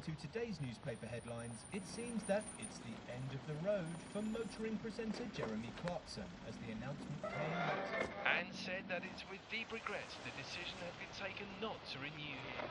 to today's newspaper headlines, it seems that it's the end of the road for motoring presenter Jeremy Clarkson, as the announcement came late. And said that it's with deep regret the decision had been taken not to renew him.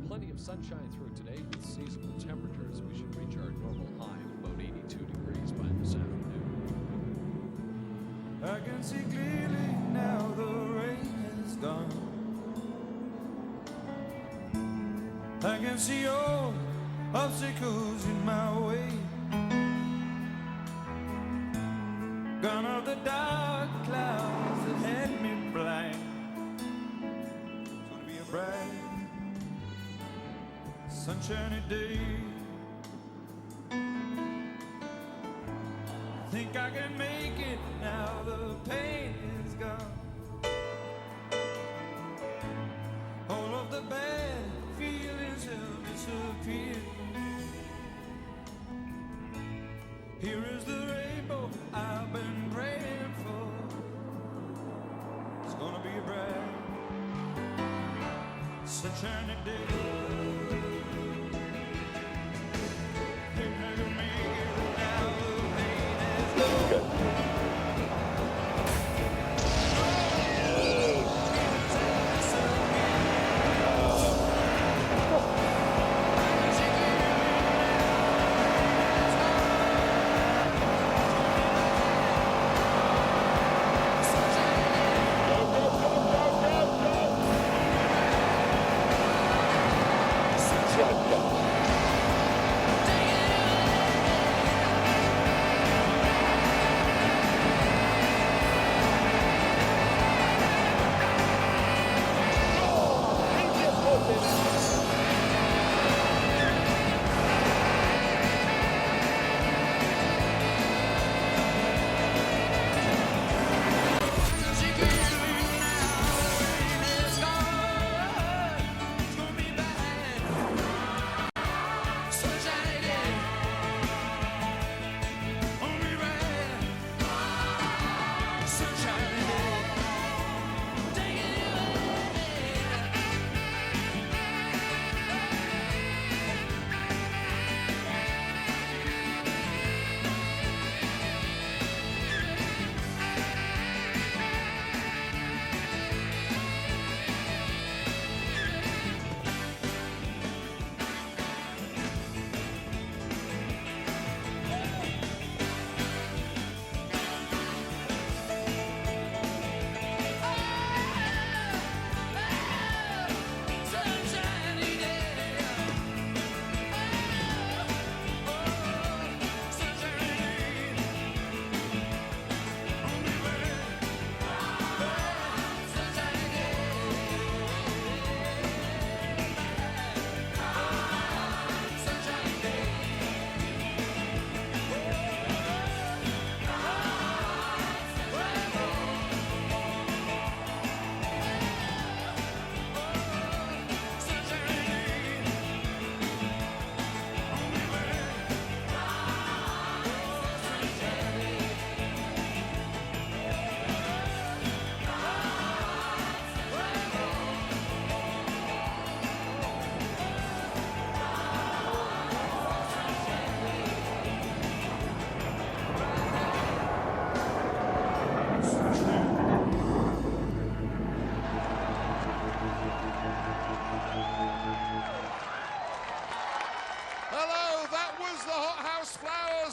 Plenty of sunshine through today with seasonal temperatures. We should reach our normal high of about 82 degrees by this afternoon. I can see clearly now the rain is gone. I can see all obstacles in my way. Gone are the dark clouds that had me blind. It's gonna be a bright sunshiny day. Think I can make it now the pain is gone. All of the bad feelings have disappeared. Here is the rainbow I've been praying for. It's gonna be a bright sunshiny day.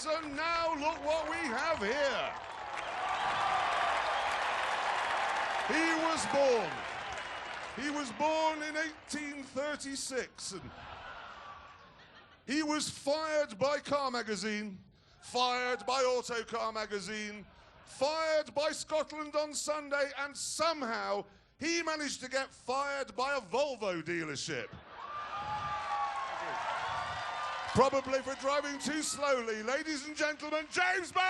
And now look what we have here. He was born in 1836, and He was fired by Car Magazine, fired by Autocar Magazine, fired by Scotland on Sunday, and somehow he managed to get fired by a Volvo dealership. Probably for driving too slowly. Ladies and gentlemen, James Bay!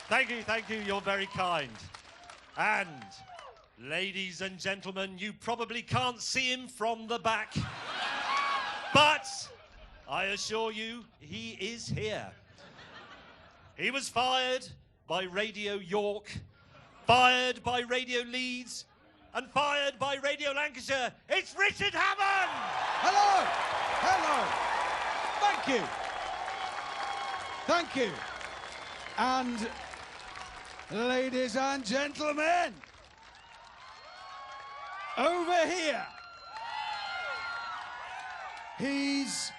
Thank you, you're very kind. And, ladies and gentlemen, you probably can't see him from the back, but I assure you, he is here. He was fired by Radio York, fired by Radio Leeds, and fired by Radio Lancashire. It's Richard Hammond! Hello! Hello! Thank you! Thank you! And, ladies and gentlemen, over here, he's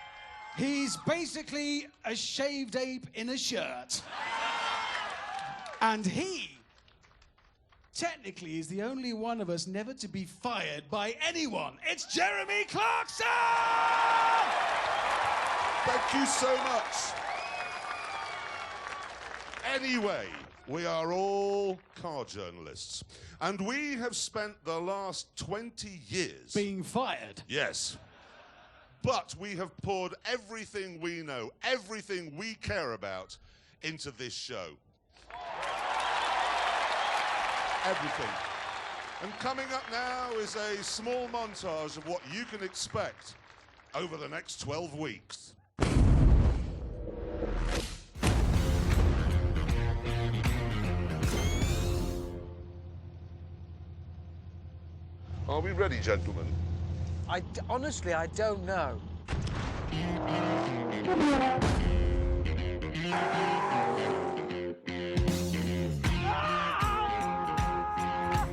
basically a shaved ape in a shirt. And he, technically, is the only one of us never to be fired by anyone. It's Jeremy Clarkson! Thank you so much. Anyway, we are all car journalists, and we have spent the last 20 years... being fired. Yes. But we have poured everything we know, everything we care about, into this show. Everything. And coming up now is a small montage of what you can expect over the next 12 weeks. Are we ready, gentlemen? Honestly, I don't know.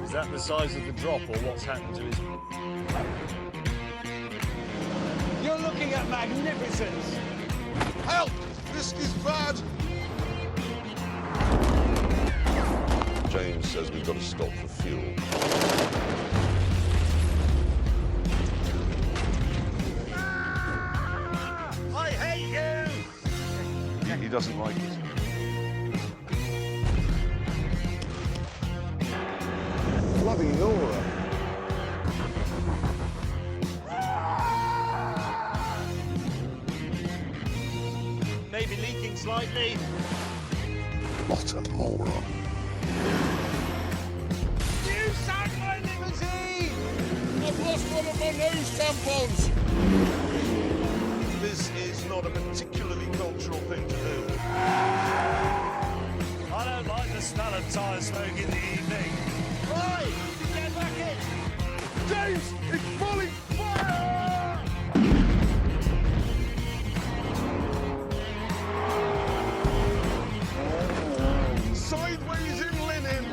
Is that the size of the drop, or what's happened to his... You're looking at magnificence. Help! This is bad! James says we've got to stop for fuel. I hate you! He doesn't like it. Bloody Nora. Maybe leaking slightly. What a moron. You sank my limousine! I've lost one of my nose tampons! This is not a particularly cultural thing to do. I don't like the smell of tyre smoke in the evening. Right, get back in! James, it's falling fire! Sideways in linen.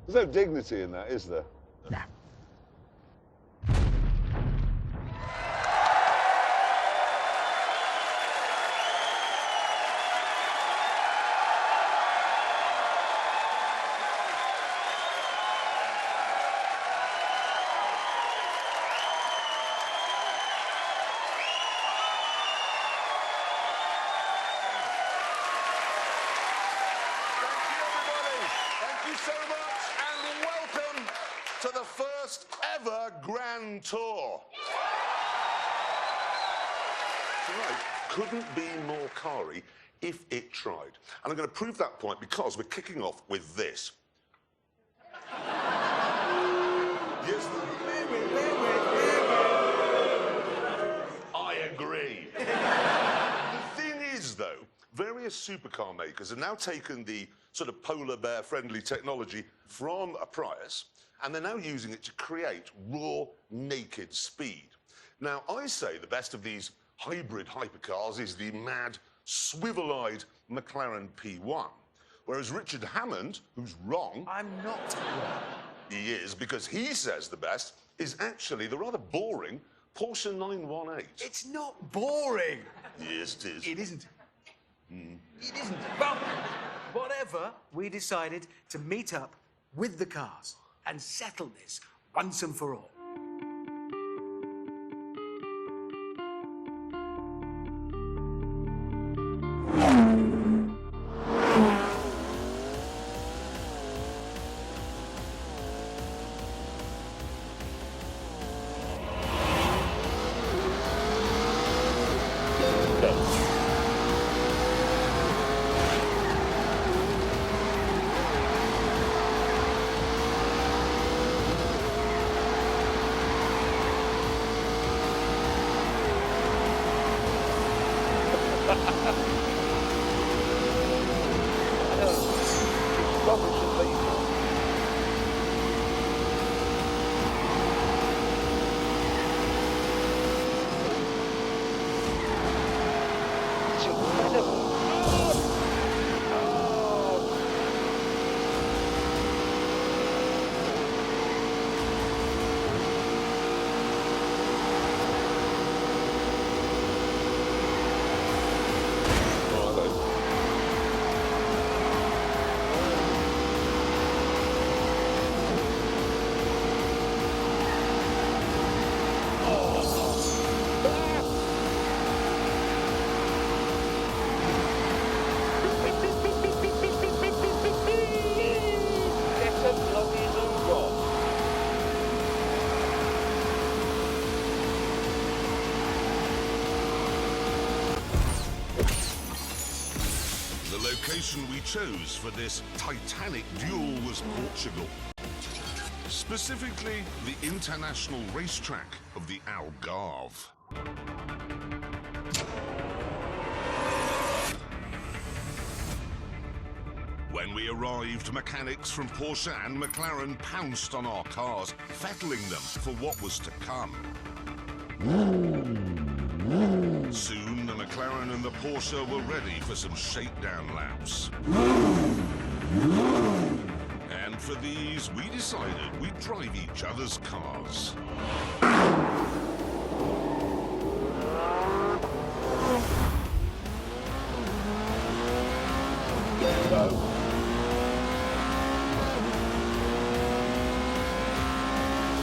There's no dignity in that, is there? No. To the first ever Grand Tour. Tonight couldn't be more car-y if it tried. And I'm going to prove that point because we're kicking off with this. Yes, I agree. The thing is, though, various supercar makers have now taken the sort of polar bear friendly technology from a Prius, and they're now using it to create raw, naked speed. Now, I say the best of these hybrid hypercars is the mad, swivel-eyed McLaren P1, whereas Richard Hammond, who's wrong... I'm not wrong. He is, because he says the best is actually the rather boring Porsche 918. It's not boring. Yes, it is. It isn't. It isn't. Well, whatever, we decided to meet up with the cars and settle this once and for all. The location we chose for this titanic duel was Portugal. Specifically, the international racetrack of the Algarve. When we arrived, mechanics from Porsche and McLaren pounced on our cars, fettling them for what was to come. Soon, the McLaren and the Porsche were ready for some shakedown laps. And for these, we decided we'd drive each other's cars.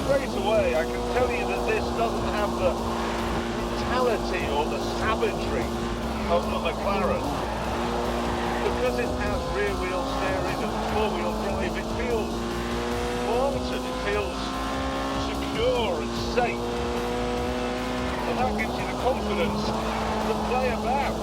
Straight away, I can tell you that this doesn't have the brutality or the savagery of the McLaren. Because it has rear-wheel steering and four-wheel drive, it feels wanted, it feels secure and safe. And that gives you the confidence to play about.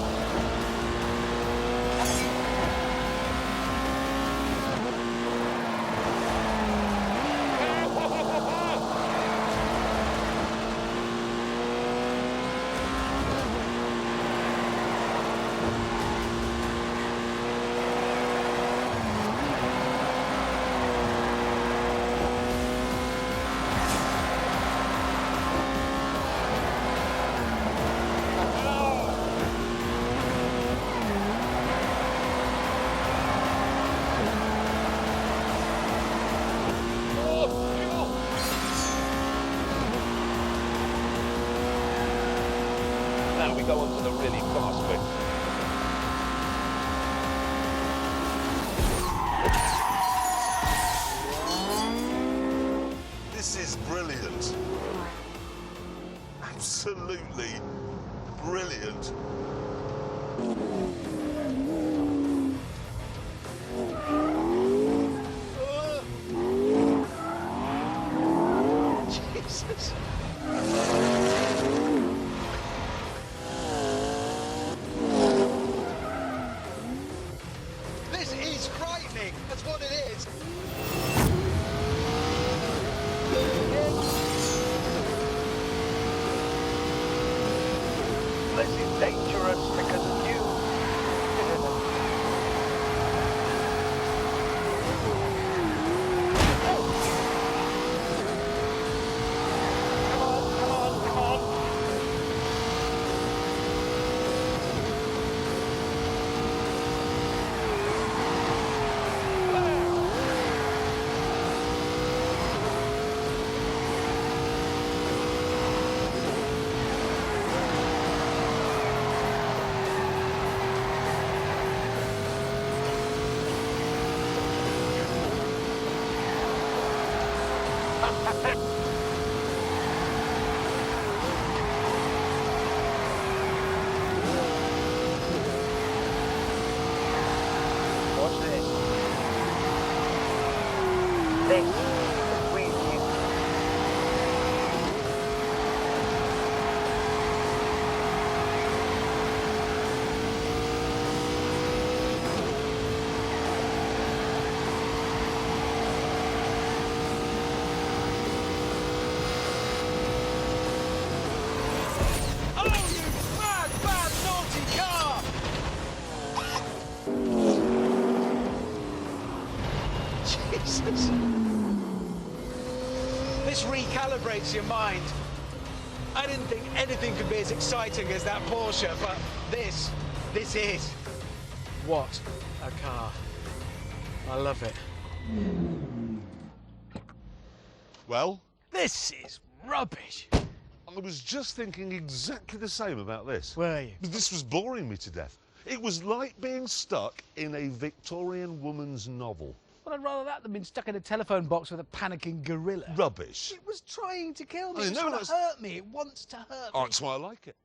Now we go on to the really fast bit. This is brilliant. Absolutely brilliant. Jesus. This is frightening. That's what it is. This is dangerous because you Watch this. This is really Oh, you bad, bad, naughty car! Jesus. This recalibrates your mind. I didn't think anything could be as exciting as that Porsche, but this is. What a car. I love it. Well, This is rubbish. I was just thinking exactly the same about this. Were you? This was boring me to death. It was like being stuck in a Victorian woman's novel. Well, I'd rather that than being stuck in a telephone box with a panicking gorilla. Rubbish. It was trying to kill me. I It's know, trying that's- to hurt me. It wants to hurt me. Oh, that's why I like it.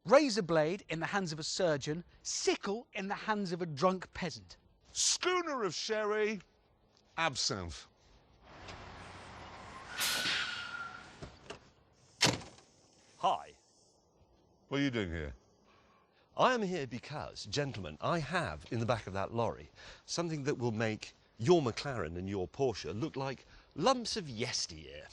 Razor blade in the hands of a surgeon, sickle in the hands of a drunk peasant. Schooner of sherry, absinthe. Hi. What are you doing here? I am here because, gentlemen, I have in the back of that lorry something that will make your McLaren and your Porsche look like lumps of yesteryear.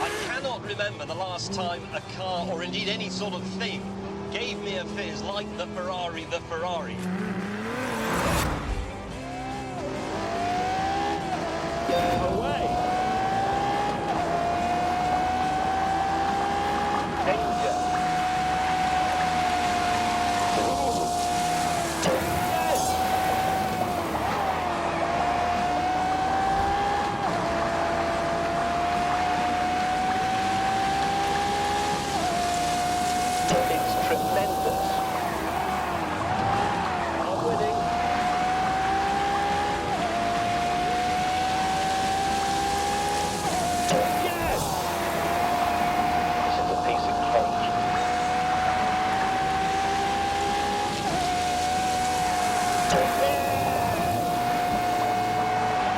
I cannot remember the last time a car, or indeed any sort of thing, gave me a fizz like the Ferrari. away. Danger. It's tremendous. I'm winning. Yes! This is a piece of cake.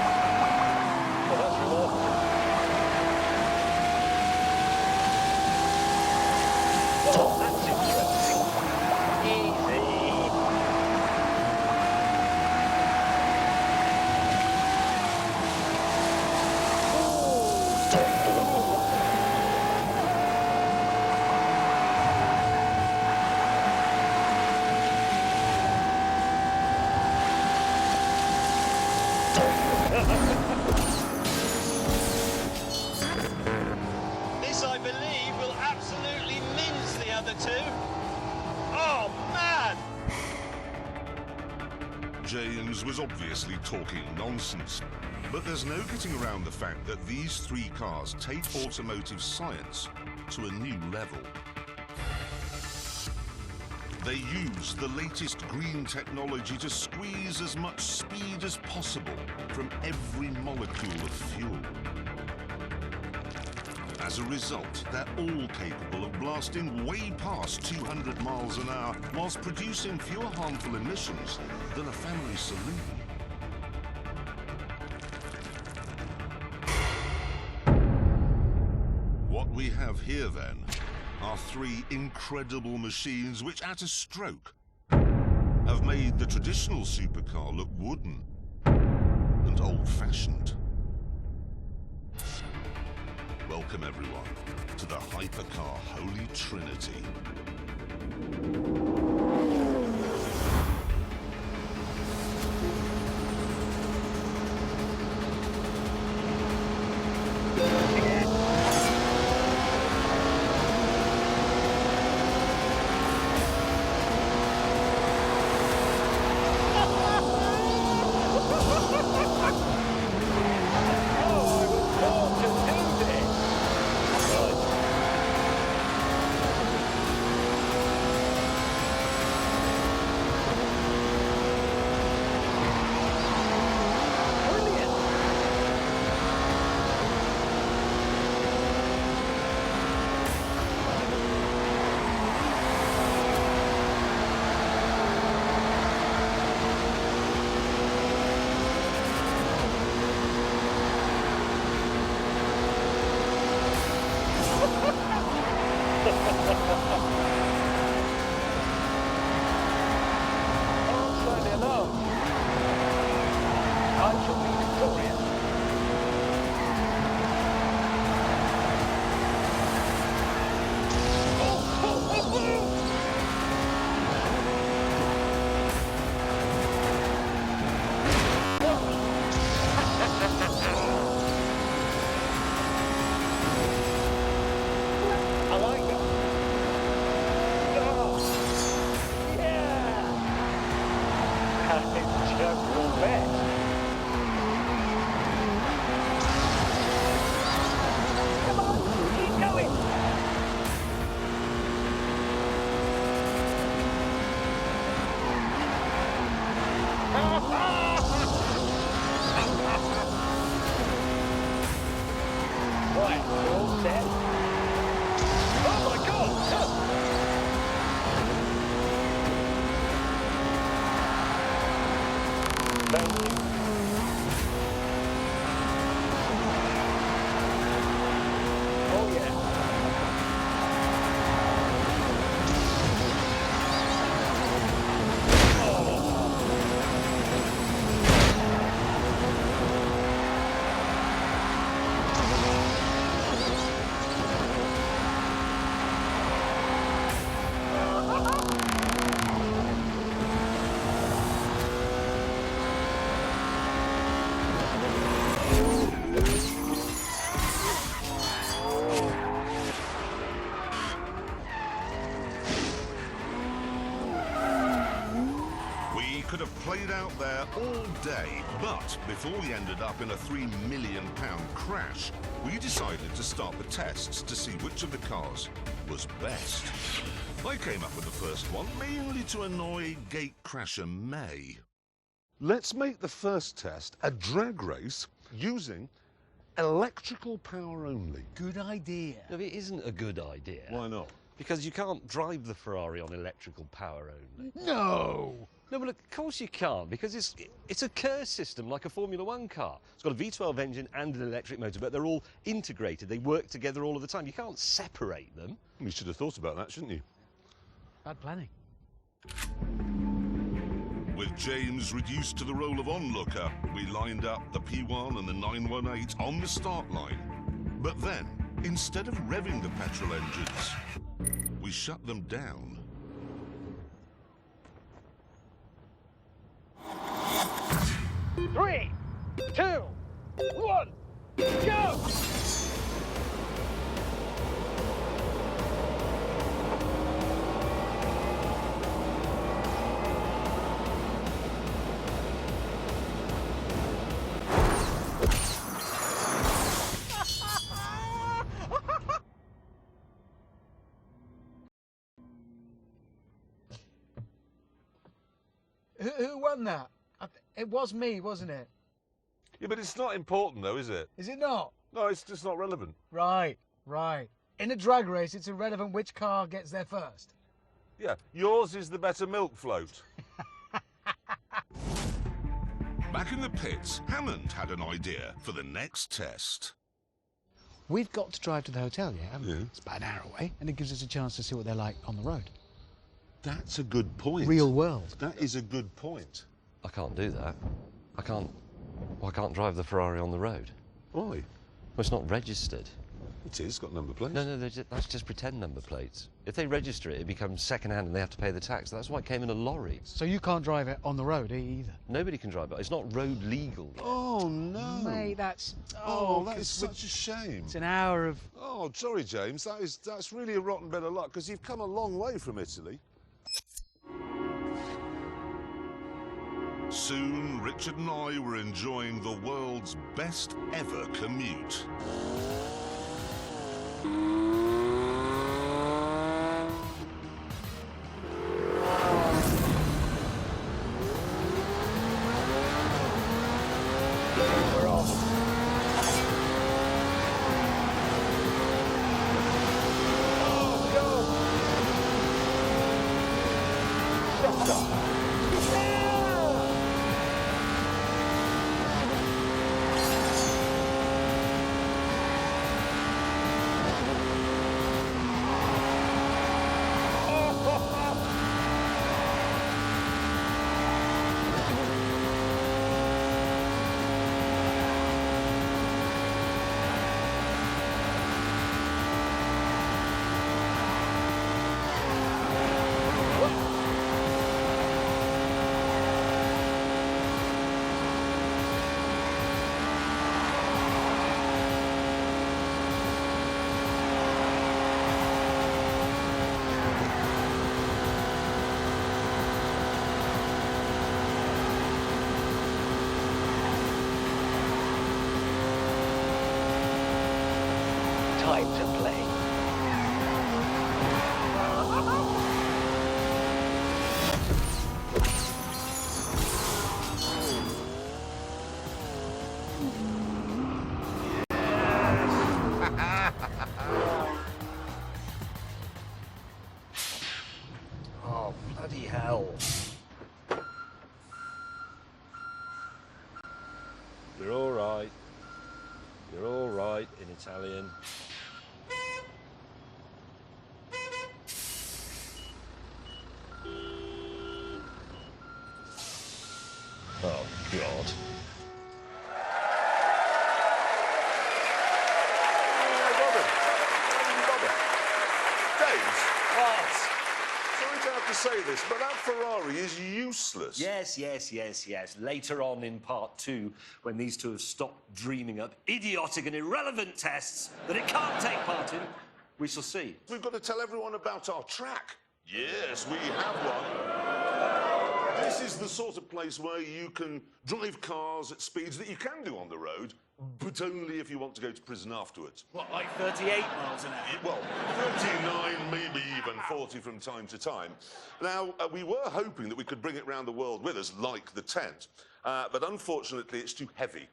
Well, that's remarkable. Oh, that's interesting. Easy. This, I believe, will absolutely mince the other two. Oh, man! James was obviously talking nonsense. But there's no getting around the fact that these three cars take automotive science to a new level. They use the latest green technology to squeeze as much speed as possible from every molecule of fuel. As a result, they're all capable of blasting way past 200 miles an hour whilst producing fewer harmful emissions than a family saloon. What we have here, then, are three incredible machines which, at a stroke, have made the traditional supercar look wooden and old-fashioned. Welcome, everyone, to the hypercar Holy Trinity. Thank you. Oh, yeah. We could have played out there all day, but before we ended up in a £3 million crash, we decided to start the tests to see which of the cars was best. I came up with the first one, mainly to annoy gatecrasher May. Let's make the first test a drag race using electrical power only. Good idea. No, it isn't a good idea. Why not? Because you can't drive the Ferrari on electrical power only. No. No, but of course you can't, because it's a Kerr system like a Formula One car. It's got a V12 engine and an electric motor, but they're all integrated. They work together all of the time. You can't separate them. You should have thought about that, shouldn't you? Bad planning. With James reduced to the role of onlooker, we lined up the P1 and the 918 on the start line. But then, instead of revving the petrol engines, we shut them down. 3, 2, 1, go! Who won that? It was me, wasn't it? Yeah, but it's not important though, is it? Is it not? No, it's just not relevant. Right, right. In a drag race, it's irrelevant which car gets there first. Yeah, yours is the better milk float. Back in the pits, Hammond had an idea for the next test. We've got to drive to the hotel, yeah, haven't we? Yeah. It's about an hour away, and it gives us a chance to see what they're like on the road. That's a good point. Real world. That is a good point. I can't do that. I can't drive the Ferrari on the road. Why? Well, it's not registered. It is, got number plates. No, that's just pretend number plates. If they register it, it becomes second-hand and they have to pay the tax. That's why it came in a lorry. So you can't drive it on the road either? Nobody can drive it. It's not road legal yet. Oh, no. Mate, that's... Oh, that is such a shame. It's an hour of... Oh, sorry, James. That's really a rotten bit of luck, because you've come a long way from Italy. Soon, Richard and I were enjoying the world's best ever commute. We're off. Oh, go! Shut up. Time to play. Oh, bloody hell. You're all right. You're all right in Italian. Oh, God. Sorry to have to say this, but that Ferrari is useless. Yes. Later on in part 2, when these two have stopped dreaming up idiotic and irrelevant tests that it can't take part in, we shall see. We've got to tell everyone about our track. Yes, we have one. This is the sort of place where you can drive cars at speeds that you can do on the road, but only if you want to go to prison afterwards. What, like 38 miles an hour? Well, 39, maybe even 40 from time to time. Now, we were hoping that we could bring it round the world with us, like the tent, but unfortunately it's too heavy.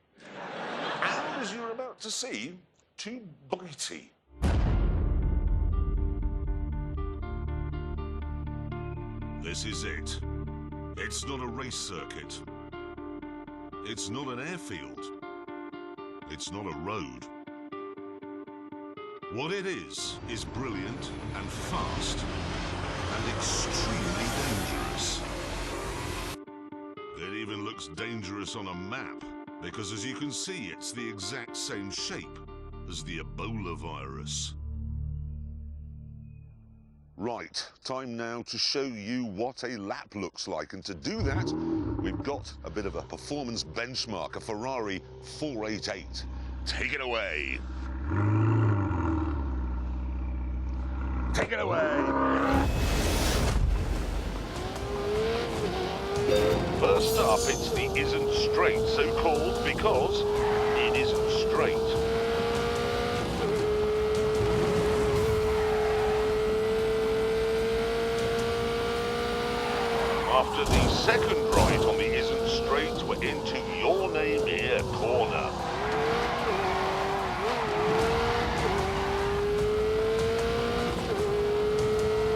And as you're about to see, too bitey. This is it. It's not a race circuit. It's not an airfield. It's not a road. What it is brilliant and fast and extremely dangerous. It even looks dangerous on a map, because as you can see, it's the exact same shape as the Ebola virus. Right, time now to show you what a lap looks like, and to do that, we've got a bit of a performance benchmark, a Ferrari 488. Take it away. Take it away. First up, it's the isn't straight, so called because it isn't straight. After the second right on the isn't straight, we're into your name here corner.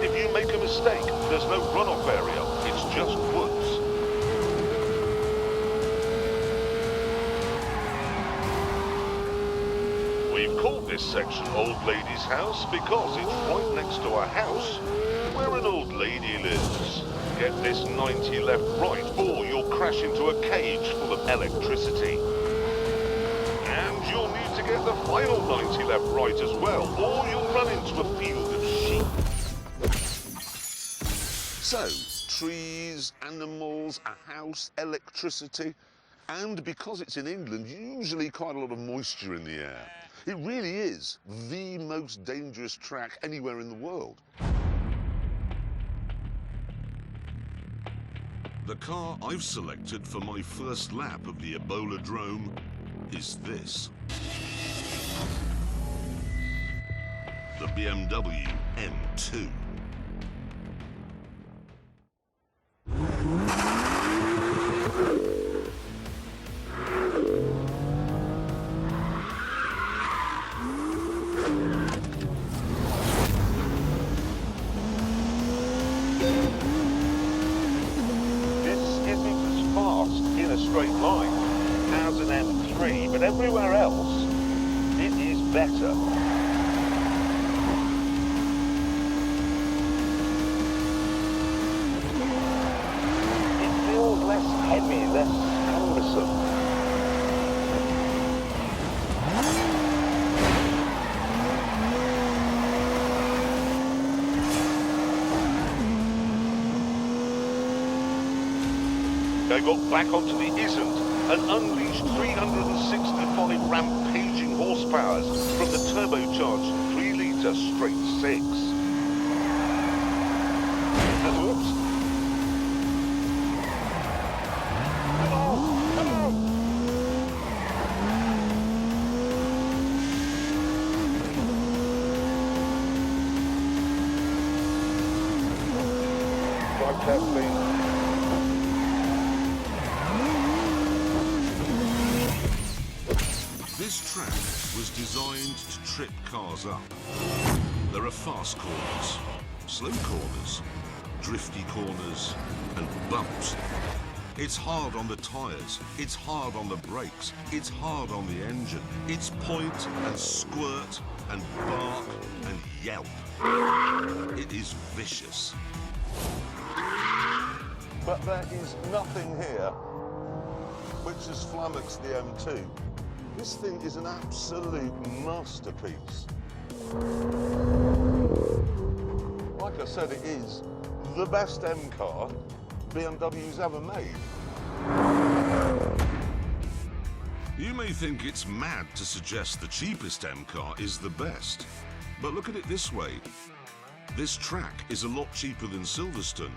If you make a mistake, there's no runoff area, it's just woods. We've called this section Old Lady's House because it's right next to a house where an old lady lives. Get this 90 left right, or you'll crash into a cage full of electricity. And you'll need to get the final 90 left right as well, or you'll run into a field of sheep. So, trees, animals, a house, electricity, and because it's in England, usually quite a lot of moisture in the air. It really is the most dangerous track anywhere in the world. The car I've selected for my first lap of the Ebola Drome is this. The BMW M2. Straight line as an M3, but everywhere else it is better. It feels less heavy, less cumbersome. They got back onto the isn't and unleashed 365 rampaging horsepowers from the turbocharged 3-litre straight 6. Oops. Come on, come on. Drive carefully. This track was designed to trip cars up. There are fast corners, slow corners, drifty corners, and bumps. It's hard on the tyres, it's hard on the brakes, it's hard on the engine. It's point and squirt and bark and yelp. It is vicious. But there is nothing here which has flummoxed the M2. This thing is an absolute masterpiece. Like I said, it is the best M car BMW's ever made. You may think it's mad to suggest the cheapest M car is the best, but look at it this way. This track is a lot cheaper than Silverstone,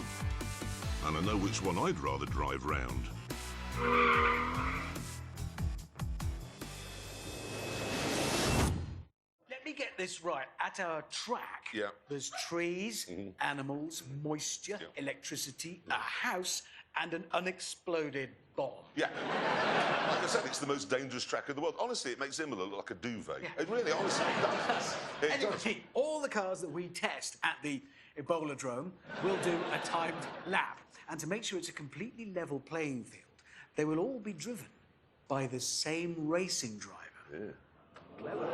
and I know which one I'd rather drive round. Let me get this right. At our track, Yeah. there's trees, animals, moisture, electricity, a house, and an unexploded bomb. Yeah. Like I said, it's the most dangerous track in the world. Honestly, it makes Imola look like a duvet. It really, honestly, does. It does. Anyway, all the cars that we test at the Ebola-drome will do a timed lap. And to make sure it's a completely level playing field, they will all be driven by the same racing driver. Yeah. Clever. I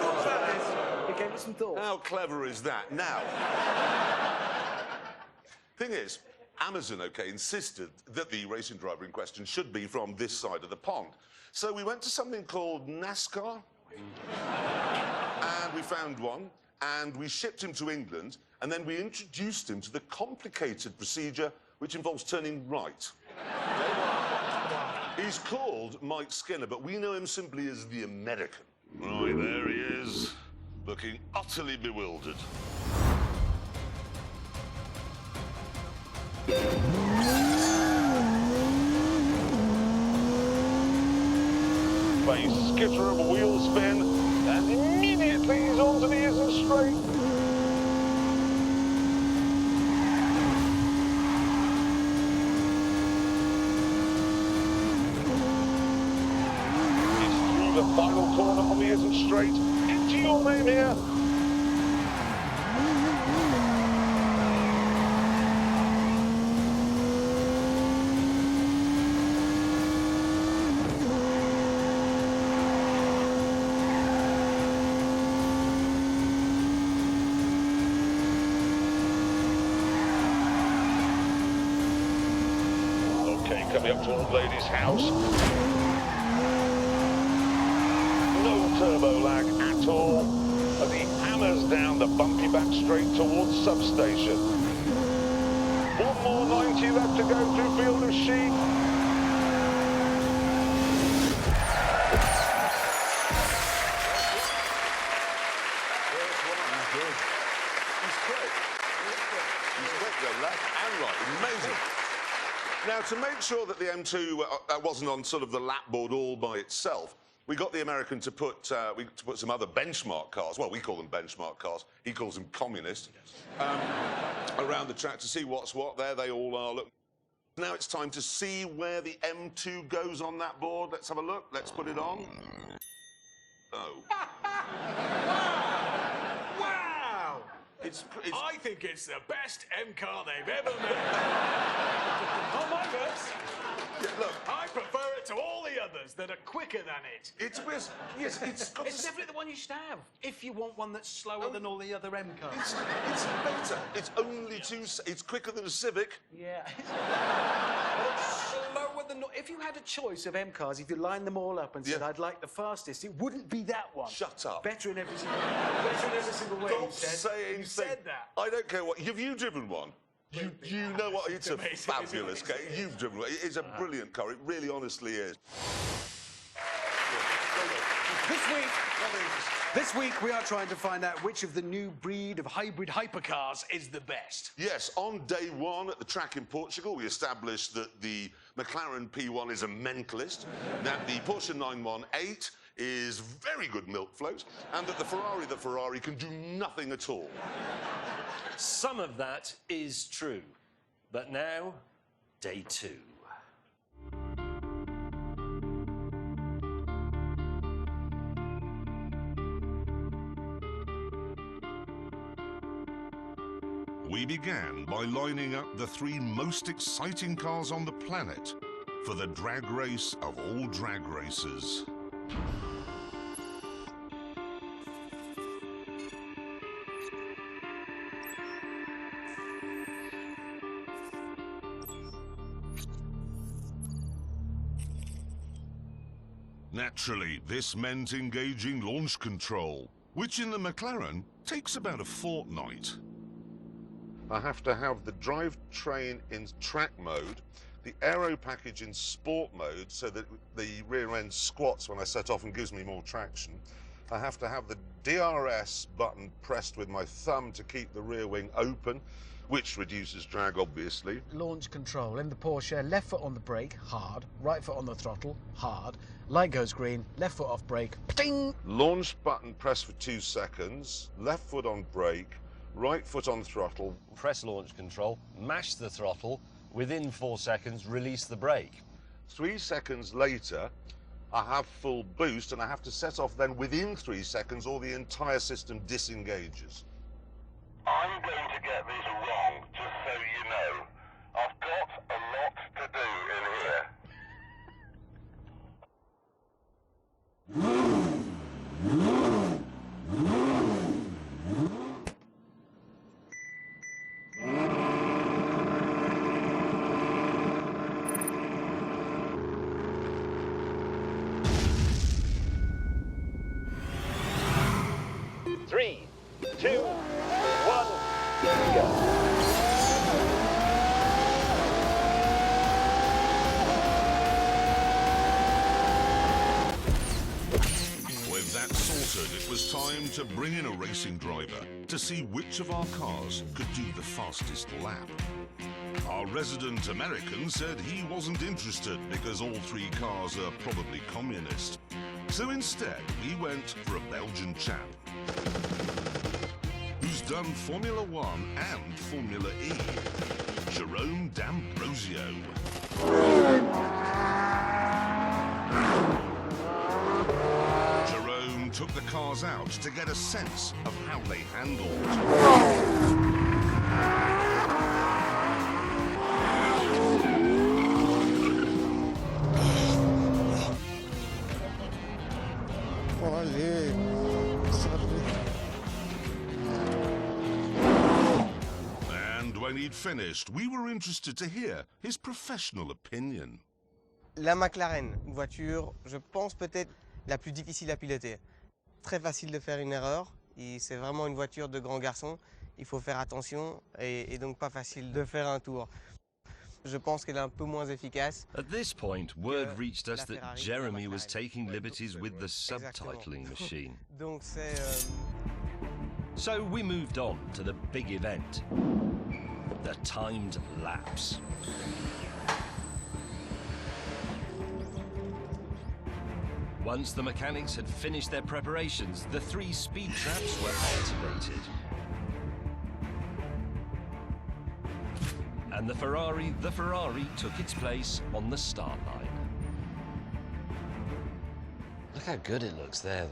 thought about this. It gave us some thought. How clever is that? Now, thing is, Amazon, insisted that the racing driver in question should be from this side of the pond. So we went to something called NASCAR, and we found one, and we shipped him to England, and then we introduced him to the complicated procedure which involves turning right. He's called Mike Skinner, but we know him simply as the American. Right, there he is, looking utterly bewildered. Face skitter of a wheel spin, and immediately he's onto the isn't straight. He's through the final corner on the isn't straight. Into your name here. Coming up to Old Lady's house. No turbo lag at all as he hammers down the bumpy back straight towards substation. One more 90 left to go through Field of Sheep. He's quick, though, left and right. Amazing. Now, to make sure that the M2 wasn't on sort of the lap board all by itself, we got the American to put some other benchmark cars, well, we call them benchmark cars, he calls them communist, around the track to see what's what. There they all are. Look. Now it's time to see where the M2 goes on that board. Let's have a look. Let's put it on. Oh. Wow! I think it's the best M car they've ever made. On my verse. Yeah, look. I prefer it to all the others that are quicker than it. It's definitely the one you should have if you want one that's slower than all the other M cars. It's better. It's only it's quicker than a Civic. Yeah. It's slower than... If you had a choice of M cars, if you lined them all up and said, I'd like the fastest, it wouldn't be that one. Shut up. Better in every single way. Stop saying you said that. I don't care what... Have you driven one? You know what? It's a fabulous car. You've driven one. It's a brilliant car. It really honestly is. This week we are trying to find out which of the new breed of hybrid hypercars is the best. Yes, on day one at the track in Portugal, we established that the McLaren P1 is a mentalist, that the Porsche 918 is very good milk float, and that the Ferrari can do nothing at all. Some of that is true. But now, day two. We began by lining up the 3 most exciting cars on the planet for the drag race of all drag races. Naturally, this meant engaging launch control, which in the McLaren takes about a fortnight. I have to have the drivetrain in track mode, the aero package in sport mode so that the rear end squats when I set off and gives me more traction. I have to have the DRS button pressed with my thumb to keep the rear wing open, which reduces drag, obviously. Launch control in the Porsche, left foot on the brake, hard, right foot on the throttle, hard, light goes green, left foot off brake, pting! Launch button pressed for 2 seconds, left foot on brake, right foot on throttle. Press launch control, mash the throttle, within 4 seconds, release the brake. 3 seconds later, I have full boost and I have to set off then within 3 seconds or the entire system disengages. I'm going to get this wrong, just so you know. I've got a lot to do in here. Three, two, one, go. With that sorted, it was time to bring in a racing driver to see which of our cars could do the fastest lap. Our resident American said he wasn't interested because all 3 cars are probably communist. So instead, we went for a Belgian chap who's done Formula 1 and Formula E, Jerome D'Ambrosio. Jerome took the cars out to get a sense of how they handled. And when he'd finished, we were interested to hear his professional opinion. La McLaren, une voiture, je pense peut-être la plus difficile à piloter. Très facile de faire une erreur, c'est vraiment une voiture de grand garçon, il faut faire attention et donc pas facile de faire un tour. Je pense qu'elle est un peu moins efficace. At this point, word reached us that Jeremy was taking liberties with the subtitling machine. Donc c'est... So we moved on to the big event, the timed laps. Once the mechanics had finished their preparations, the 3 speed traps were activated. And the Ferrari took its place on the start line. Look how good it looks there.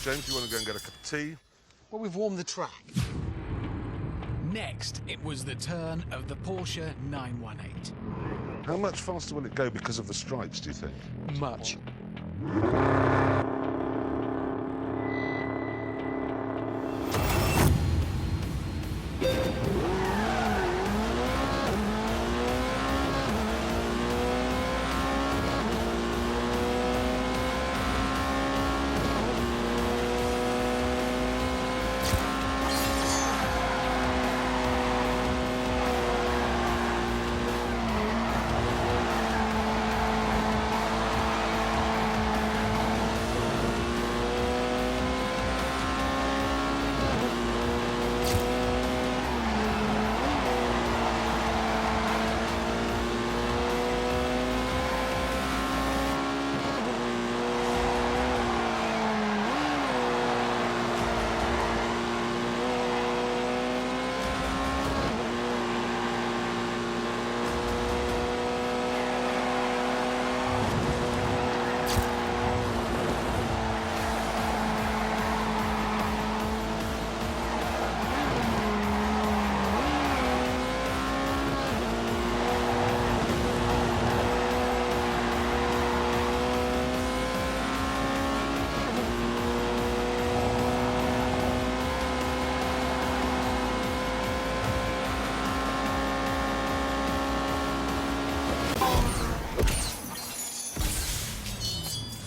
James, you want to go and get a cup of tea? Well, we've warmed the track. Next, it was the turn of the Porsche 918. How much faster will it go because of the stripes, do you think? Much.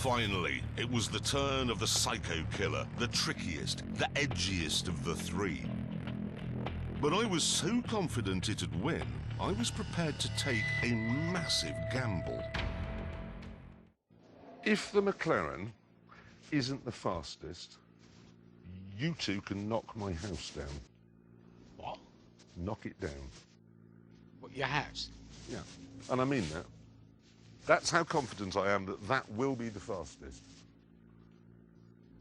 Finally, it was the turn of the psycho killer, the trickiest, the edgiest of the three. But I was so confident it'd win, I was prepared to take a massive gamble. If the McLaren isn't the fastest, you two can knock my house down. What? Knock it down. What, your house? Yeah, and I mean that. That's how confident I am that that will be the fastest.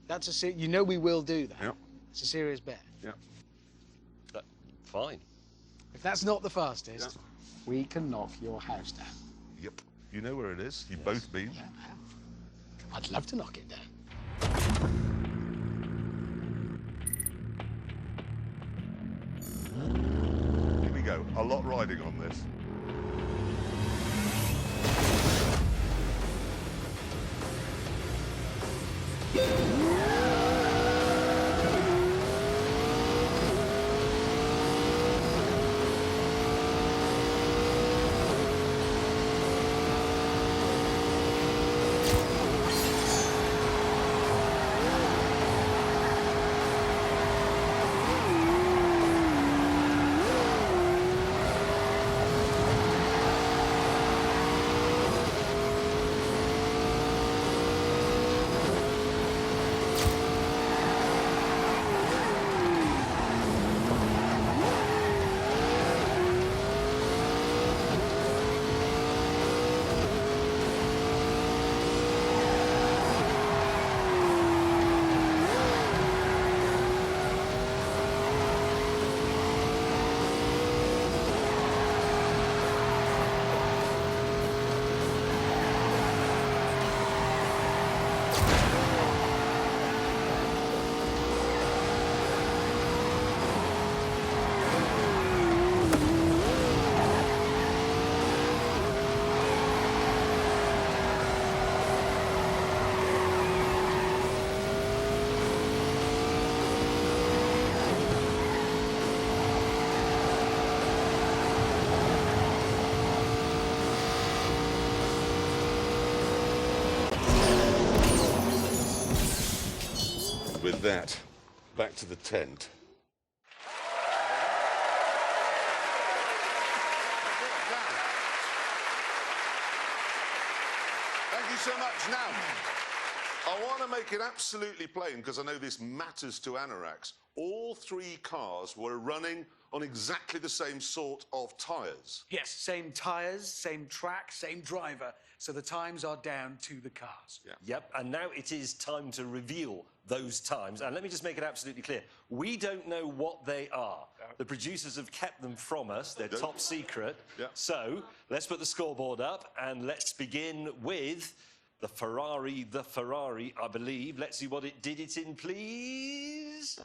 That's you know we will do that. Yep. It's a serious bet. Yeah. Fine. If that's not the fastest, we can knock your house down. Yep. You know where it is. You've both been. Yeah. I'd love to knock it down. Here we go. A lot riding on this. With that, back to the tent. Thank you so much. Now, I want to make it absolutely plain, because I know this matters to Anoraks. All three cars were running on exactly the same sort of tyres. Yes, same tyres, same track, same driver. So the times are down to the cars. Yeah. Yep, and now it is time to reveal those times. And let me just make it absolutely clear. We don't know what they are. The producers have kept them from us. They're top secret. Yeah. So let's put the scoreboard up and let's begin with The Ferrari, I believe. Let's see what it did it in, please.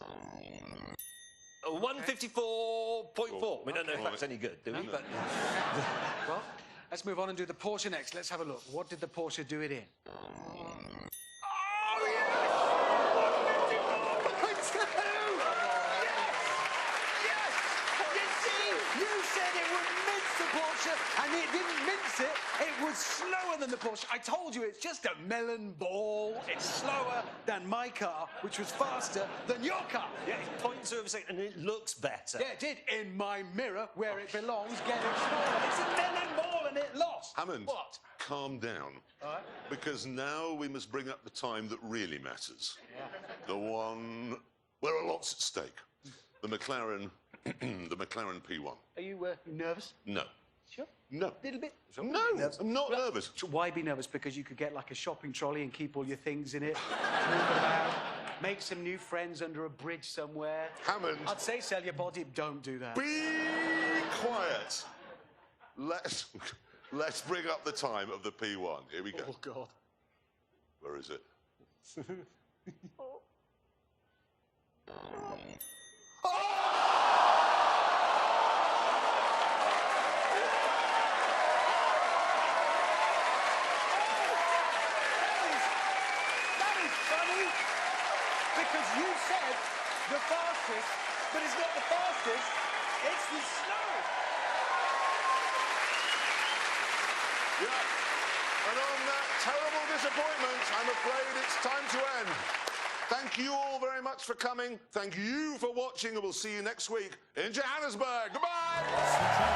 154.4. We don't know if that's any good, do we? But Well, let's move on and do the Porsche next. Let's have a look. What did the Porsche do it in? And it didn't mince it, it was slower than the Porsche. I told you, it's just a melon ball. It's slower than my car, which was faster than your car. yeah, it's 0.2 of a second, and it looks better. Yeah, it did. In my mirror, where it belongs, getting smaller. It's a melon ball and it lost. Hammond, What? calm down. All right. Because now we must bring up the time that really matters. Yeah. The one where a lot's at stake. The McLaren, the McLaren P1. Are you nervous? No. Sure. No. A little bit? No, I'm not nervous. So why be nervous? Because you could get like a shopping trolley and keep all your things in it, move about, make some new friends under a bridge somewhere. Hammond. I'd say sell your body. Don't do that. Be quiet. Let's bring up the time of the P1. Here we go. Oh, God. Where is it? Because you said the fastest, but it's not the fastest, it's the slowest. Yeah. And on that terrible disappointment, I'm afraid it's time to end. Thank you all very much for coming. Thank you for watching, and we'll see you next week in Johannesburg. Goodbye!